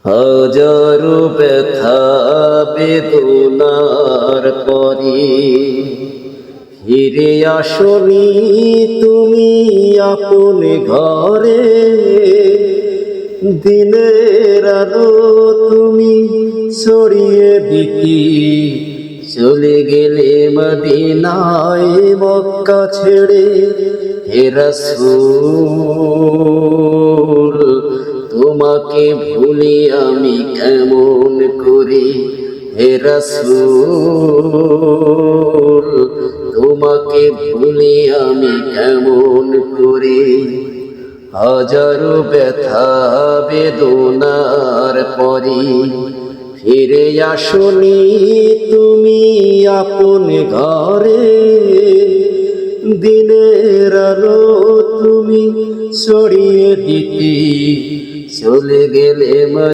হাজারো ব্যথা বেদনার পরে ফিরে আসনি তুমি আপন ঘরে। দিনের আলো তুমি ছড়িয়ে দিতে চলে গেলে মদিনায় মক্কা ছেড়ে। হে রাসূল তোমাকে ভুলি আমি কেমন করে। হে রাসূল তোমাকে ভুলি আমি কেমন করে। হাজারো ব্যথা বেদনার পরে ফিরে আসনি তুমি আপন ঘরে। দিনের আলো তুমি ছড়িয়ে দিতে চলে গেলে